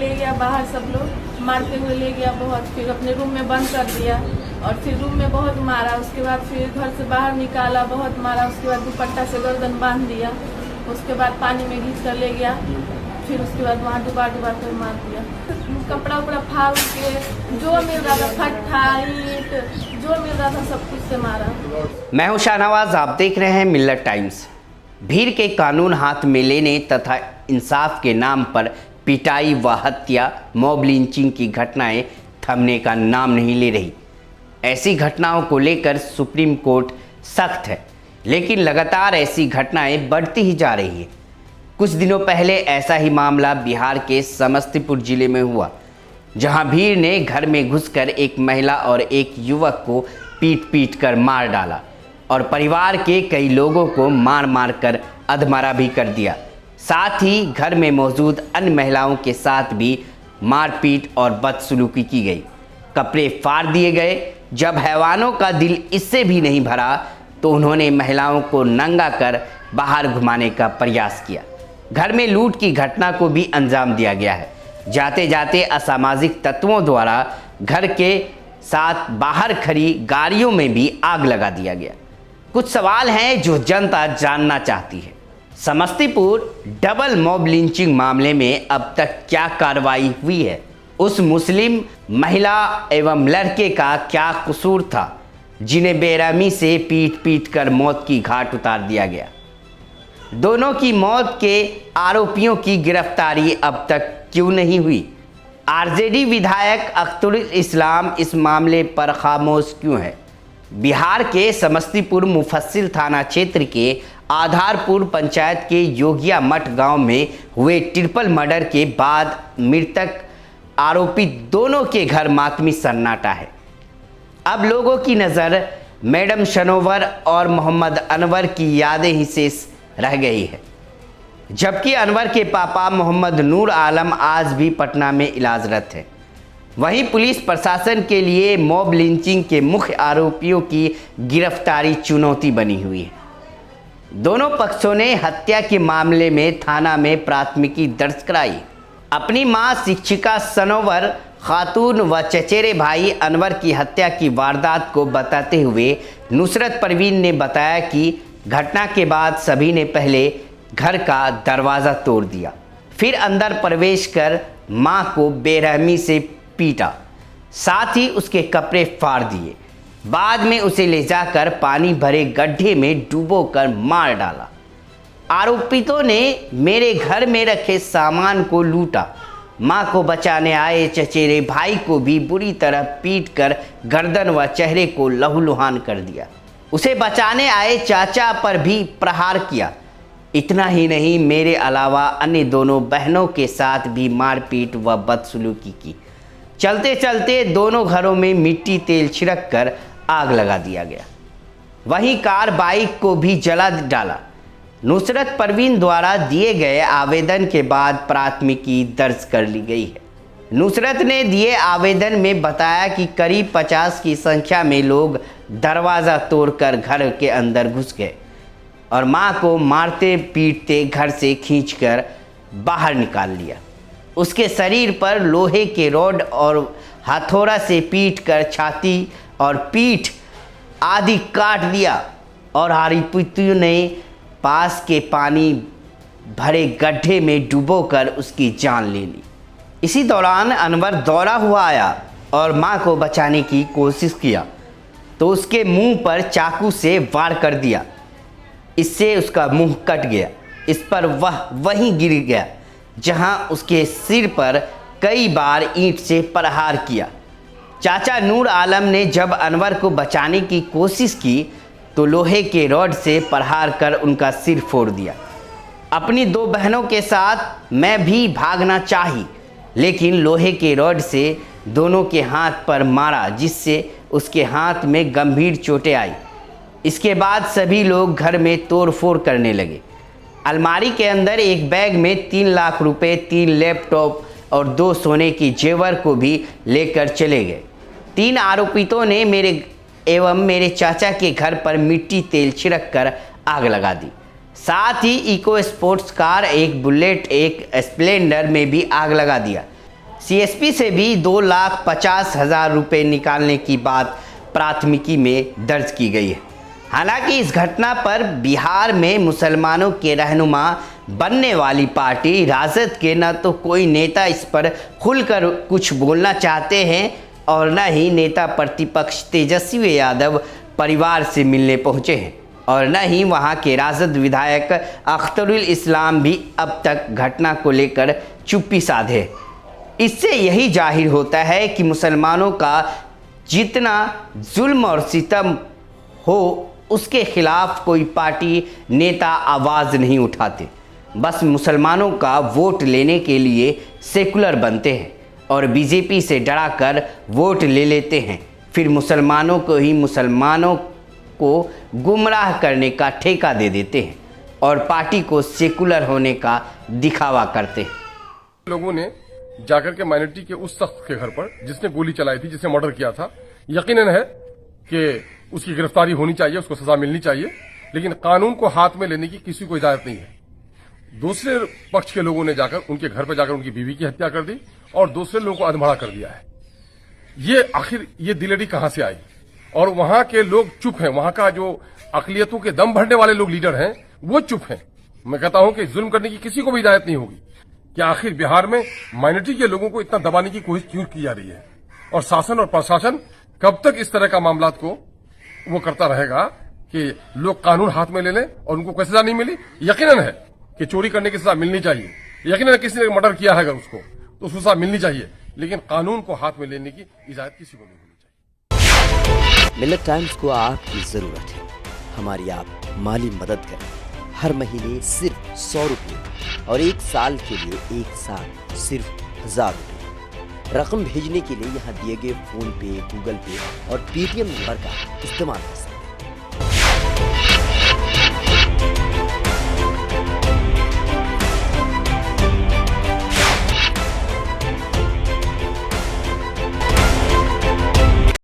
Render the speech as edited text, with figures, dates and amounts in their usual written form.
ले गया बाहर, सब लोग मारते हुए ले गया बहुत। फिर अपने रूम में बंद कर दिया और फिर रूम में बहुत मारा। उसके बाद फिर घर से बाहर निकाला, बहुत मारा। उसके बाद दुपट्टा से गर्दन बांध दिया। उसके बाद पानी में घींच कर ले गया। फिर उसके बाद वहाँ डुबा कर मार दिया। कपड़ा उपड़ा फाड़ के जो मिल रहा था, फट्ठा ईंट जो मिल रहा था सब कुछ से मारा। मैं हूं शाहनवाज, आप देख रहे हैं मिल्लत टाइम्स। भीड़ के कानून हाथ में लेने तथा इंसाफ के नाम पर पिटाई व हत्या, मॉब लिंचिंग की घटनाएं थमने का नाम नहीं ले रही। ऐसी घटनाओं को लेकर सुप्रीम कोर्ट सख्त है, लेकिन लगातार ऐसी घटनाएं बढ़ती ही जा रही है। कुछ दिनों पहले ऐसा ही मामला बिहार के समस्तीपुर जिले में हुआ, जहां भीड़ ने घर में घुसकर एक महिला और एक युवक को पीट कर मार डाला और परिवार के कई लोगों को मार मार कर अधमरा भी कर दिया। साथ ही घर में मौजूद अन्य महिलाओं के साथ भी मारपीट और बदसलूकी की गई, कपड़े फाड़ दिए गए। जब हैवानों का दिल इससे भी नहीं भरा तो उन्होंने महिलाओं को नंगा कर बाहर घुमाने का प्रयास किया। घर में लूट की घटना को भी अंजाम दिया गया है। जाते जाते असामाजिक तत्वों द्वारा घर के साथ बाहर खड़ी गाड़ियों में भी आग लगा दिया गया। कुछ सवाल हैं जो जनता जानना चाहती है। समस्तीपुर डबल मॉब लिंचिंग मामले में अब तक क्या कार्रवाई हुई है? उस मुस्लिम महिला एवं लड़के का क्या कसूर था जिन्हें बेरहमी से पीट कर मौत की घाट उतार दिया गया? दोनों की मौत के आरोपियों की गिरफ्तारी अब तक क्यों नहीं हुई? आरजेडी विधायक अख्तरुल इस्लाम इस मामले पर खामोश क्यों है? बिहार के समस्तीपुर मुफस्सिल थाना क्षेत्र के आधारपुर पंचायत के योगिया मठ गांव में हुए ट्रिपल मर्डर के बाद मृतक आरोपी दोनों के घर मातमी सन्नाटा है। अब लोगों की नज़र मैडम शनोवर और मोहम्मद अनवर की यादें ही शेष रह गई है, जबकि अनवर के पापा मोहम्मद नूर आलम आज भी पटना में इलाजरत हैं। वहीं पुलिस प्रशासन के लिए मॉब लिंचिंग के मुख्य आरोपियों की गिरफ्तारी चुनौती बनी हुई है। दोनों पक्षों ने हत्या के मामले में थाना में प्राथमिकी दर्ज कराई। अपनी मां शिक्षिका सनोवर खातून व चचेरे भाई अनवर की हत्या की वारदात को बताते हुए नुसरत परवीन ने बताया कि घटना के बाद सभी ने पहले घर का दरवाज़ा तोड़ दिया, फिर अंदर प्रवेश कर मां को बेरहमी से पीटा, साथ ही उसके कपड़े फाड़ दिए। बाद में उसे ले जाकर पानी भरे गड्ढे में डुबोकर मार डाला। आरोपितों ने मेरे घर में रखे सामान को लूटा। मां को बचाने आए चचेरे भाई को भी बुरी तरह पीटकर गर्दन व चेहरे को लहूलुहान कर दिया। उसे बचाने आए चाचा पर भी प्रहार किया। इतना ही नहीं, मेरे अलावा अन्य दोनों बहनों के साथ भी मारपीट व बदसलूकी की। चलते चलते दोनों घरों में मिट्टी तेल छिड़क कर आग लगा दिया गया। वहीं कार बाइक को भी जला डाला। नुसरत परवीन द्वारा दिए गए आवेदन के बाद प्राथमिकी दर्ज कर ली गई है। नुसरत ने दिए आवेदन में बताया कि करीब 50 की संख्या में लोग दरवाज़ा तोड़कर घर के अंदर घुस गए और मां को मारते पीटते घर से खींचकर बाहर निकाल लिया। उसके शरीर पर लोहे के रॉड और हथौड़ा से पीटकर छाती और पीठ आदि काट दिया और आरोपियों ने पास के पानी भरे गड्ढे में डुबोकर उसकी जान ले ली। इसी दौरान अनवर दौड़ा हुआ आया और मां को बचाने की कोशिश किया तो उसके मुंह पर चाकू से वार कर दिया। इससे उसका मुंह कट गया। इस पर वह वहीं गिर गया जहां उसके सिर पर कई बार ईंट से प्रहार किया। चाचा नूर आलम ने जब अनवर को बचाने की कोशिश की तो लोहे के रॉड से प्रहार कर उनका सिर फोड़ दिया। अपनी दो बहनों के साथ मैं भी भागना चाही, लेकिन लोहे के रॉड से दोनों के हाथ पर मारा, जिससे उसके हाथ में गंभीर चोटें आई। इसके बाद सभी लोग घर में तोड़फोड़ करने लगे। अलमारी के अंदर एक बैग में 3 लाख रुपए, 3 लैपटॉप और 2 सोने की जेवर को भी लेकर चले गए। 3 आरोपितों ने मेरे चाचा के घर पर मिट्टी तेल छिड़क कर आग लगा दी। साथ ही इको स्पोर्ट्स कार, एक बुलेट, एक स्प्लेंडर में भी आग लगा दिया। सीएसपी से भी 2,50,000 रुपये निकालने की बात प्राथमिकी में दर्ज की गई है। हालांकि इस घटना पर बिहार में मुसलमानों के रहनुमा बनने वाली पार्टी राजद के न तो कोई नेता इस पर खुलकर कुछ बोलना चाहते हैं और न ही नेता प्रतिपक्ष तेजस्वी यादव परिवार से मिलने पहुंचे हैं और न ही वहां के राजद विधायक अख्तरुल इस्लाम भी अब तक घटना को लेकर चुप्पी साधे। इससे यही जाहिर होता है कि मुसलमानों का जितना जुल्म और सितम हो उसके खिलाफ कोई पार्टी नेता आवाज़ नहीं उठाते, बस मुसलमानों का वोट लेने के लिए सेकुलर बनते हैं और बीजेपी से डराकर वोट ले लेते हैं, फिर मुसलमानों को गुमराह करने का ठेका दे देते हैं और पार्टी को सेकुलर होने का दिखावा करते हैं। लोगों ने जाकर के माइनॉरिटी के उस शख्स के घर पर जिसने गोली चलाई थी, जिसने मर्डर किया था, यकीनन है कि उसकी गिरफ्तारी होनी चाहिए, उसको सजा मिलनी चाहिए, लेकिन कानून को हाथ में लेने की किसी को इजाजत नहीं है। दूसरे पक्ष के लोगों ने जाकर उनके घर पर जाकर उनकी बीवी की हत्या कर दी और दूसरे लोगों को अधमरा कर दिया है। ये आखिर ये दिलेरी कहां से आई? और वहां के लोग चुप हैं, वहां का जो अकलियतों के दम भरने वाले लोग लीडर हैं वो चुप हैं। मैं कहता हूं कि जुल्म करने की किसी को भी इजाजत नहीं होगी। कि आखिर बिहार में माइनॉरिटी के लोगों को इतना दबाने की कोशिश क्यों की जा रही है और शासन और प्रशासन कब तक इस तरह का मामलात को वो करता रहेगा कि लोग कानून हाथ में ले लें और उनको कोई सजा नहीं मिली? यकीनन है कि चोरी करने की सजा मिलनी चाहिए, यकीनन किसी ने मर्डर किया है अगर उसको तो उसको सजा मिलनी चाहिए, लेकिन कानून को हाथ में लेने की इजाजत किसी को नहीं होनी चाहिए। मिल्लत टाइम्स को आपकी जरूरत है, हमारी आप माली मदद करें। हर महीने सिर्फ 100 रुपये और 1 साल के लिए एक साथ सिर्फ 1000 रुपये। रकम भेजने के लिए यहाँ दिए गए फोन पे, गूगल पे और पेटीएम नंबर का इस्तेमाल कर सकते हैं।